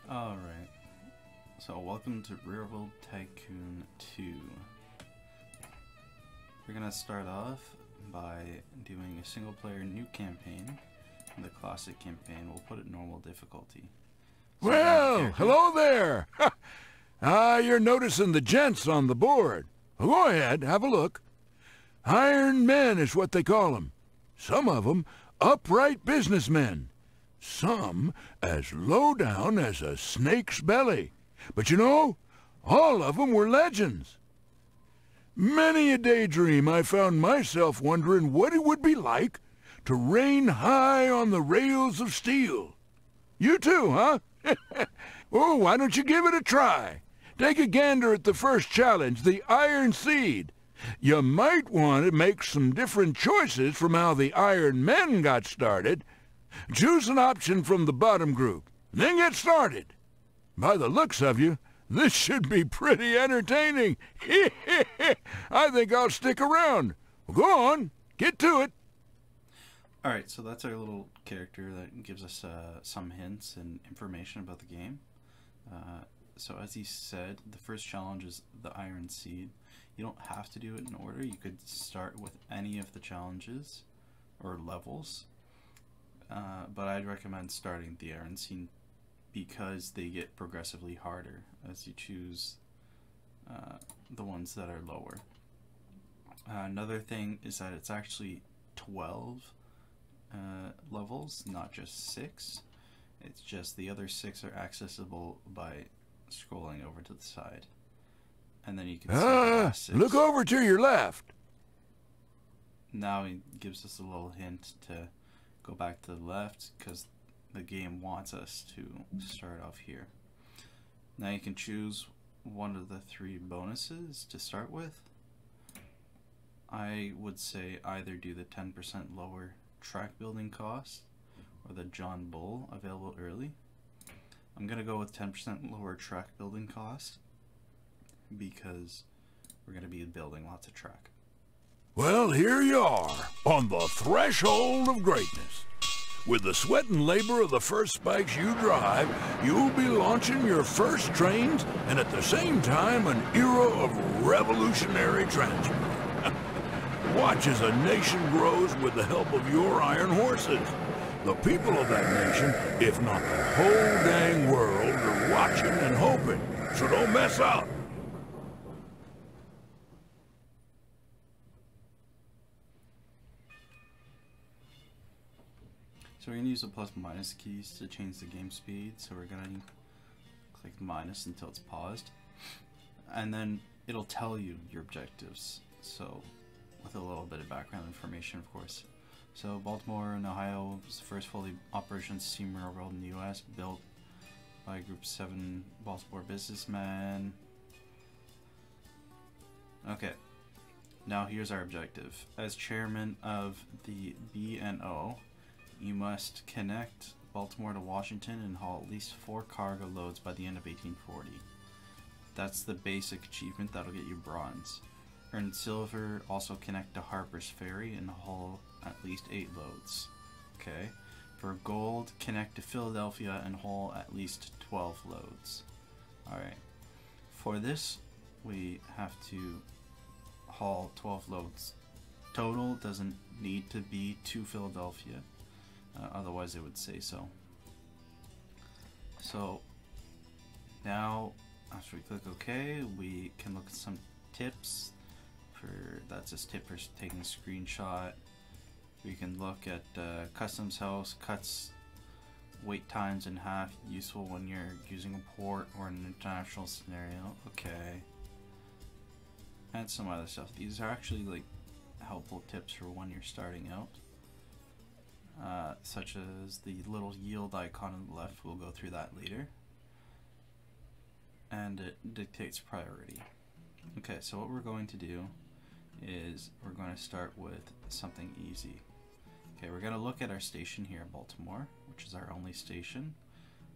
Alright, so welcome to Railroad Tycoon II. We're gonna start off by doing a single player new campaign. The classic campaign, we'll put it normal difficulty. So well, hello there! You're noticing the gents on the board. Well, go ahead, have a look. Iron men is what they call them. Some of them upright businessmen. Some as low down as a snake's belly. But you know, all of them were legends. Many a daydream I found myself wondering what it would be like to reign high on the rails of steel. You too, huh? Oh, why don't you give it a try? Take a gander at the first challenge, the Iron Seed. You might want to make some different choices from how the Iron Men got started. Choose an option from the bottom group, then get started. By the looks of you, this should be pretty entertaining. I think I'll stick around. Well, go on, get to it. Alright, so that's our little character that gives us some hints and information about the game. So as he said, the first challenge is the Iron Seed. You don't have to do it in order. You could start with any of the challenges or levels. But I'd recommend starting the Iron Seed because they get progressively harder as you choose the ones that are lower. Another thing is that it's actually 12 levels, not just 6. It's just the other 6 are accessible by scrolling over to the side. And then you can see the last 6. Look over to your left. Now he gives us a little hint to go back to the left because the game wants us to start off here. Now you can choose one of the 3 bonuses to start with. I would say either do the 10% lower track building cost or the John Bull available early. I'm gonna go with 10% lower track building cost because we're gonna be building lots of track. Well, here you are, on the threshold of greatness. With the sweat and labor of the first spikes you drive, you'll be launching your first trains and at the same time an era of revolutionary transport. Watch as a nation grows with the help of your iron horses. The people of that nation, if not the whole dang world, are watching and hoping, so don't mess up. So we're going to use the plus minus keys to change the game speed. So we're going to click minus until it's paused. And then it'll tell you your objectives. So with a little bit of background information, of course. So Baltimore and Ohio was the first fully operational steam railroad in the US, built by a group of 7 Baltimore businessmen. Okay. Now here's our objective. As chairman of the B&O, you must connect Baltimore to Washington and haul at least 4 cargo loads by the end of 1840. That's the basic achievement that'll get you bronze. Earn silver, also connect to Harper's Ferry and haul at least 8 loads. Okay. For gold, connect to Philadelphia and haul at least 12 loads. Alright. For this, we have to haul 12 loads. Total doesn't need to be to Philadelphia. Otherwise it would say so. So now after we click OK, we can look at some tips. That's a tip for taking a screenshot. We can look at customs house, cuts wait times in half, useful when you're using a port or an international scenario. Okay. And some other stuff. These are actually like helpful tips for when you're starting out. Such as the little yield icon on the left. We'll go through that later. And it dictates priority. Okay, so what we're going to do is we're going to start with something easy. Okay, we're going to look at our station here in Baltimore, which is our only station.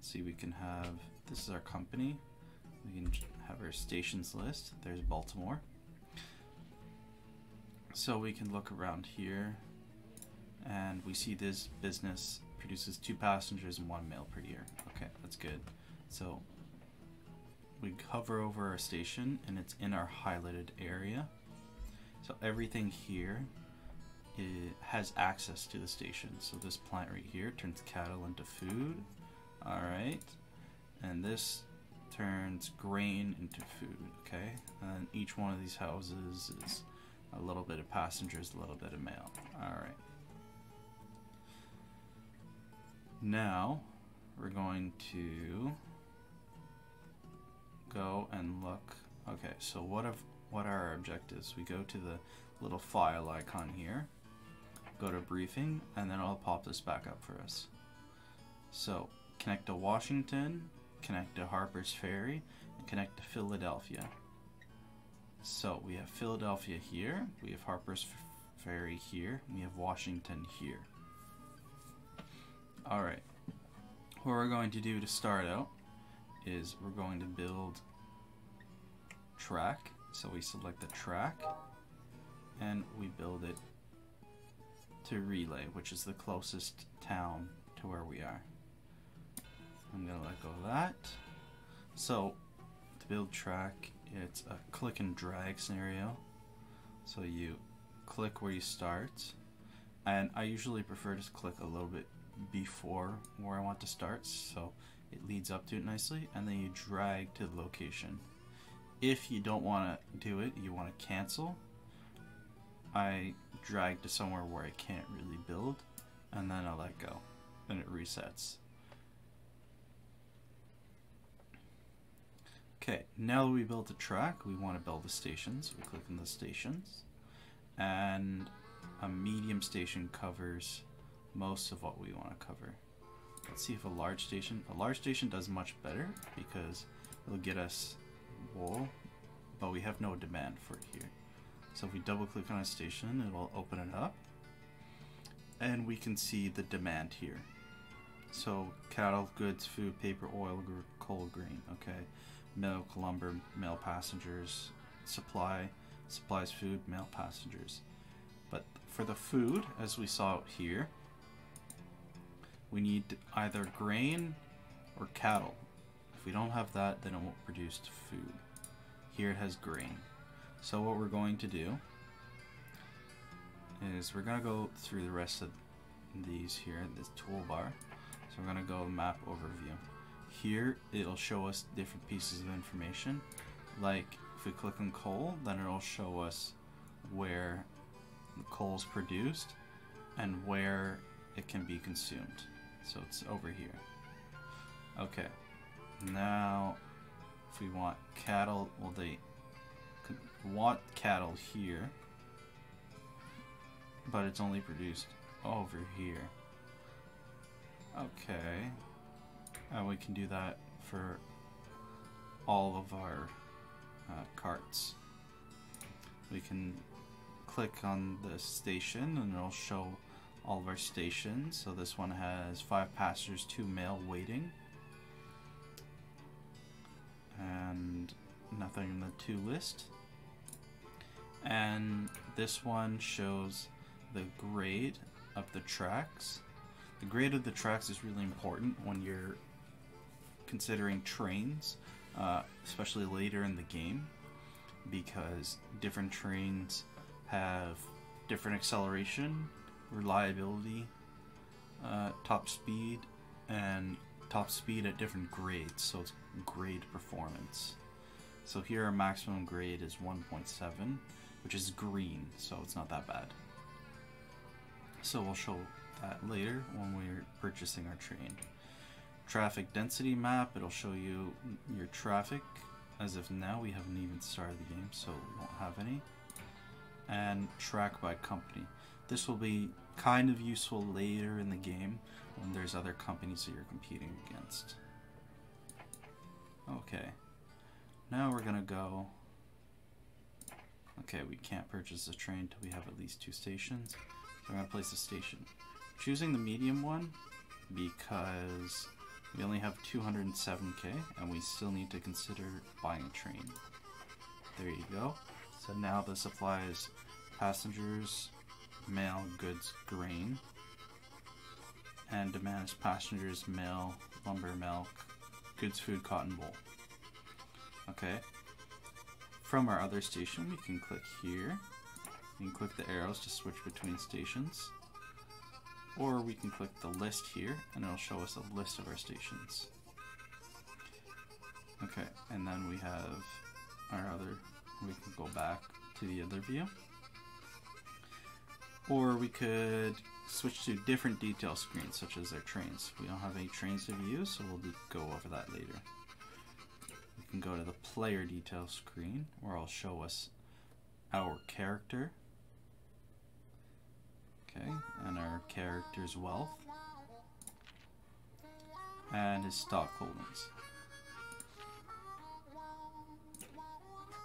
See, we can have, this is our company. We can have our stations list. There's Baltimore. So we can look around here and we see this business produces 2 passengers and 1 mail per year. Okay, that's good. So we hover over our station and it's in our highlighted area. So everything here has access to the station. So this plant right here turns cattle into food. Alright. And this turns grain into food. Okay. And each one of these houses is a little bit of passengers, a little bit of mail. Alright. Now we're going to go and look. Okay, so what are our objectives? We go to the little file icon here, go to briefing, and then I'll pop this back up for us. So connect to Washington, connect to Harper's Ferry, and connect to Philadelphia. So we have Philadelphia here, we have Harper's Ferry here, and we have Washington here. Alright, what we're going to do to start out is we're going to build track. So we select the track and we build it to Relay, which is the closest town to where we are. I'm gonna let go of that. So to build track, it's a click and drag scenario. So you click where you start, and I usually prefer to click a little bit before where I want to start, so it leads up to it nicely, and then you drag to the location. If you don't want to do it, you want to cancel, I drag to somewhere where I can't really build, and then I let go, and it resets. Okay, now that we built the track, we want to build the stations. We click on the stations, and a medium station covers most of what we want to cover. Let's see if a large station does much better because it'll get us wool, but we have no demand for it here. So if we double click on a station, it'll open it up and we can see the demand here. So cattle, goods, food, paper, oil, coal, grain. Okay, milk, lumber, mail, passengers, supplies, food, mail, passengers. But for the food, as we saw it here, we need either grain or cattle. If we don't have that, then it won't produce food. Here it has grain. So what we're going to do is we're going to go through the rest of these here, this toolbar. So we're going to go map overview. Here it'll show us different pieces of information. Like if we click on coal, then it'll show us where the coal is produced and where it can be consumed. So it's over here. Okay, now if we want cattle, well, they want cattle here, but it's only produced over here. Okay, and we can do that for all of our carts. We can click on the station and it'll show all of our stations. So this one has 5 passengers, 2 mail waiting, and nothing in the to list. And this one shows the grade of the tracks. The grade of the tracks is really important when you're considering trains, especially later in the game, because different trains have different acceleration, reliability, top speed at different grades, so it's grade performance. So here our maximum grade is 1.7, which is green, so it's not that bad. So we'll show that later when we're purchasing our train. Traffic density map, it'll show you your traffic. As of now, we haven't even started the game, so we won't have any. And track by company. This will be kind of useful later in the game when there's other companies that you're competing against. Okay, now we're gonna go. Okay, we can't purchase a train until we have at least 2 stations. So we're gonna place a station. Choosing the medium one because we only have 207k and we still need to consider buying a train. There you go. So now the supply is passengers, mail, goods, grain, and demand is passengers, mail, lumber, milk, goods, food, cotton, wool. Okay. From our other station, we can click here. We can click the arrows to switch between stations. Or we can click the list here, and it'll show us a list of our stations. Okay, and then we have our other, we can go back to the other view. Or we could switch to different detail screens, such as our trains. We don't have any trains to view, so we'll go over that later. We can go to the player detail screen, where it'll show us our character. Okay, and our character's wealth. And his stock holdings.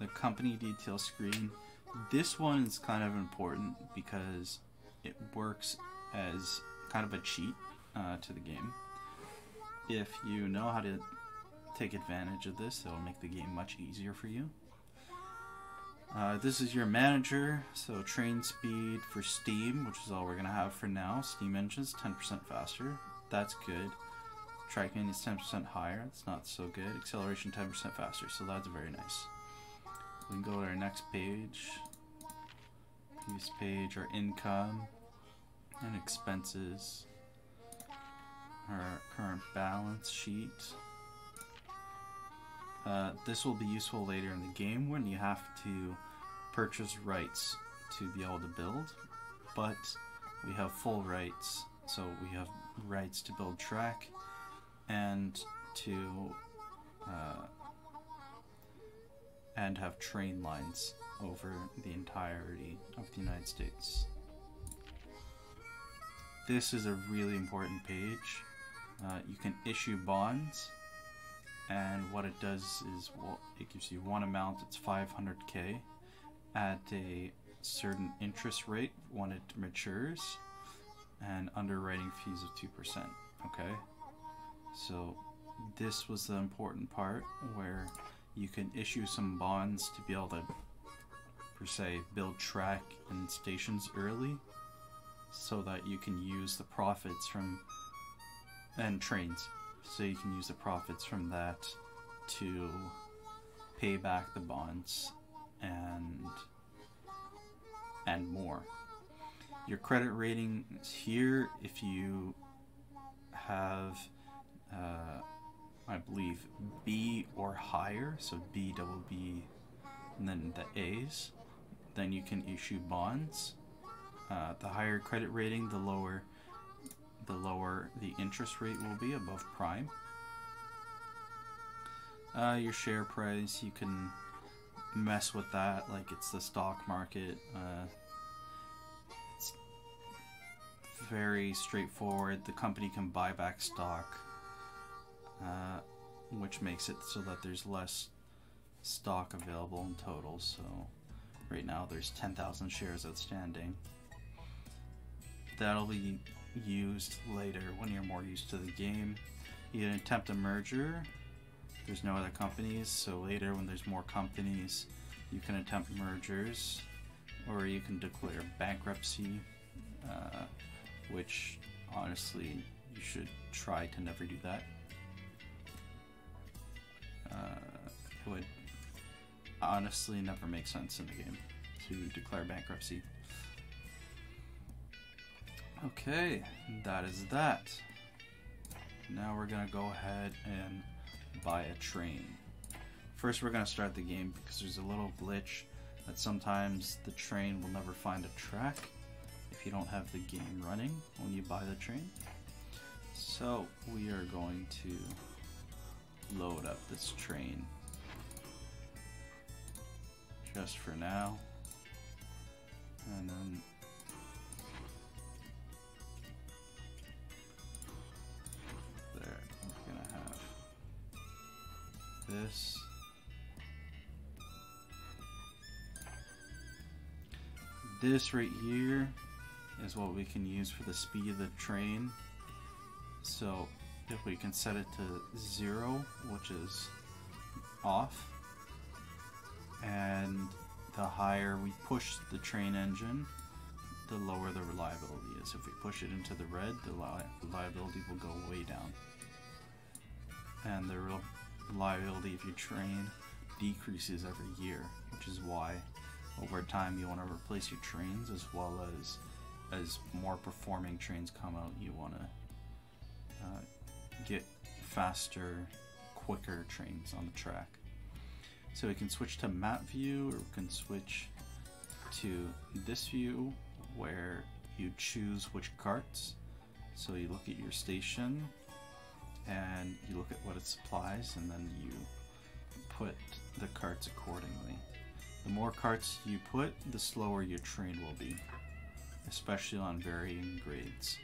The company detail screen. This one is kind of important because it works as kind of a cheat to the game. If you know how to take advantage of this, it will make the game much easier for you. This is your manager, so train speed for steam, which is all we're going to have for now. Steam engines 10% faster, that's good. Trackman is 10% higher, it's not so good. Acceleration 10% faster, so that's very nice. We can go to our next page. Use page, our income and expenses, our current balance sheet. This will be useful later in the game when you have to purchase rights to be able to build, but we have full rights, so we have rights to build track and to and have train lines over the entirety of the United States. This is a really important page. You can issue bonds, and what it does is, well, it gives you one amount, it's 500k at a certain interest rate when it matures, and underwriting fees of 2%. Okay, so this was the important part where you can issue some bonds to be able to, per se, build track and stations early so that you can use the profits from, and trains, so you can use the profits from that to pay back the bonds and more. Your credit rating is here if you have I believe B or higher, so B, double B, and then the A's, then you can issue bonds. The higher credit rating, the lower the interest rate will be above prime. Your share price, you can mess with that like it's the stock market. It's very straightforward. The company can buy back stock, which makes it so that there's less stock available in total. So right now there's 10,000 shares outstanding. That'll be used later when you're more used to the game. You can attempt a merger. There's no other companies, so later when there's more companies you can attempt mergers, or you can declare bankruptcy, which honestly you should try to never do that. It would honestly never make sense in the game to declare bankruptcy. Okay, that is that. Now we're gonna go ahead and buy a train. First we're gonna start the game because there's a little glitch that sometimes the train will never find a track if you don't have the game running when you buy the train. So we are going to load up this train just for now, and then there we're gonna have this. This right here is what we can use for the speed of the train. So if we can set it to 0, which is off, and the higher we push the train engine, the lower the reliability is. If we push it into the red, the reliability will go way down. and the reliability of your train decreases every year, which is why over time you want to replace your trains, as well as more performing trains come out, you want to get faster, quicker trains on the track. So we can switch to map view, or we can switch to this view where you choose which carts. So you look at your station and you look at what it supplies, and then you put the carts accordingly. The more carts you put, the slower your train will be, especially on varying grades.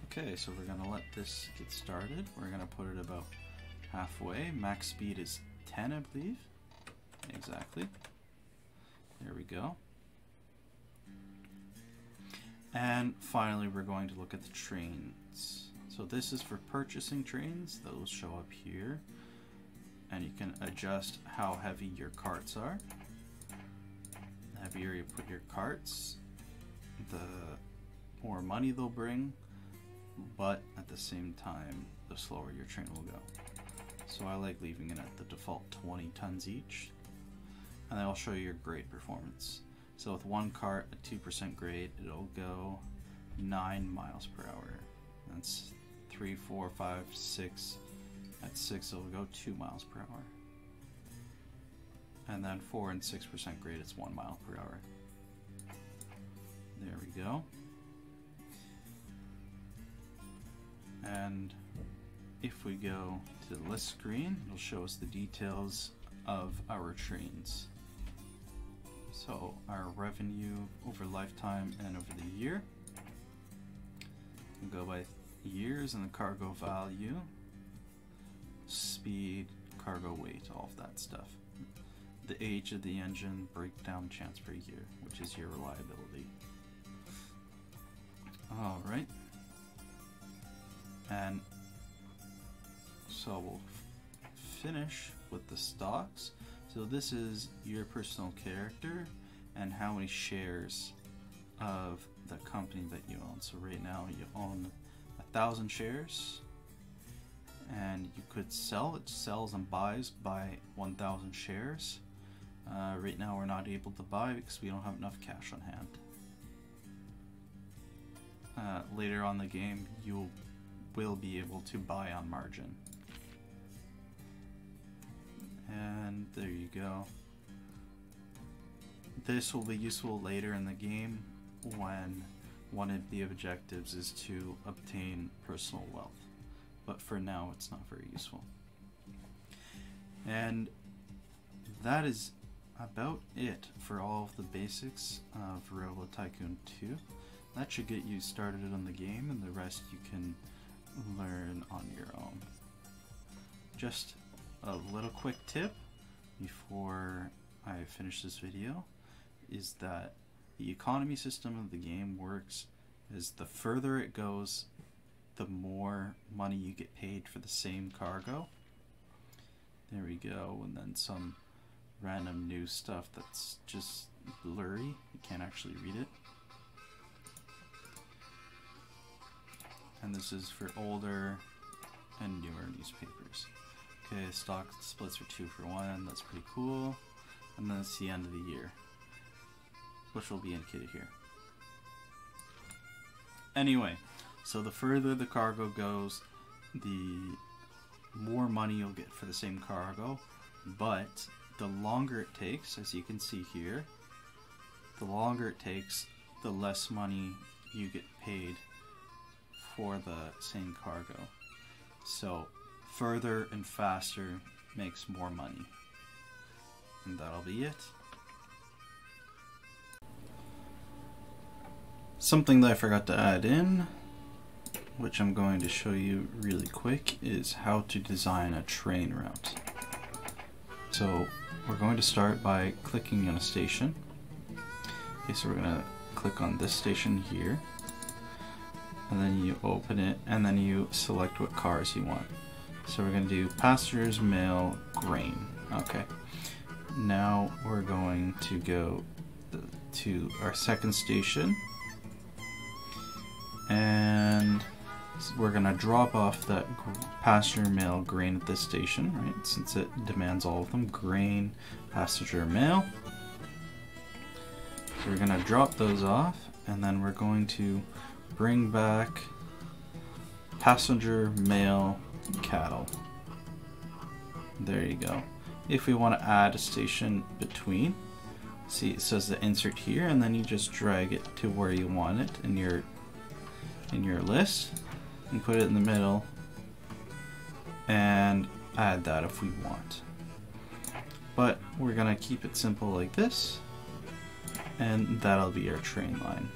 Okay, so we're gonna let this get started. We're gonna put it about halfway. Max speed is 10, I believe. Exactly. There we go. And finally, we're going to look at the trains. So this is for purchasing trains. Those show up here. And you can adjust how heavy your carts are. The heavier you put your carts, the more money they'll bring, but at the same time, the slower your train will go. So I like leaving it at the default 20 tons each. And then I'll show you your grade performance. So with one cart at 2% grade, it'll go 9 miles per hour. That's 3, 4, 5, 6. At 6, it'll go 2 miles per hour. And then 4 and 6% grade, it's 1 mile per hour. There we go. And if we go to the list screen, it'll show us the details of our trains. So our revenue over lifetime and over the year. We'll go by years and the cargo value, speed, cargo weight, all of that stuff. The age of the engine, breakdown chance per year, which is your reliability. Alright. And so we'll finish with the stocks. So this is your personal character and how many shares of the company that you own. So right now you own 1,000 shares, and you could sell. It sells and buys by 1,000 shares. Right now we're not able to buy because we don't have enough cash on hand. Later on in the game you will be able to buy on margin. And there you go. This will be useful later in the game when one of the objectives is to obtain personal wealth. But for now, it's not very useful. And that is about it for all of the basics of Railroad Tycoon 2. That should get you started on the game, and the rest you can learn on your own. Just a little quick tip before I finish this video is that the economy system of the game works is the further it goes, the more money you get paid for the same cargo. There we go, and then some random new stuff that's just blurry. You can't actually read it. And this is for older and newer newspapers. Okay, stock splits for 2 for 1, that's pretty cool. And then it's the end of the year, which will be indicated here. Anyway, so the further the cargo goes, the more money you'll get for the same cargo, but the longer it takes, as you can see here, the longer it takes, the less money you get paid for the same cargo. So further and faster makes more money. And that'll be it. Something that I forgot to add in, which I'm going to show you really quick, is how to design a train route. So we're going to start by clicking on a station. Okay, so we're going to click on this station here, and then you open it, and then you select what cars you want. So we're going to do passengers, mail, grain. Okay. Now we're going to go to our second station, and So we're gonna drop off that passenger mail grain at this station, right? Since it demands all of them, grain, passenger mail. So we're gonna drop those off, and then we're going to bring back passenger mail cattle. There you go. If we want to add a station between, see it says the insert here, and then you just drag it to where you want it in your list and put it in the middle and add that if we want. But we're gonna keep it simple like this, and that'll be our train line.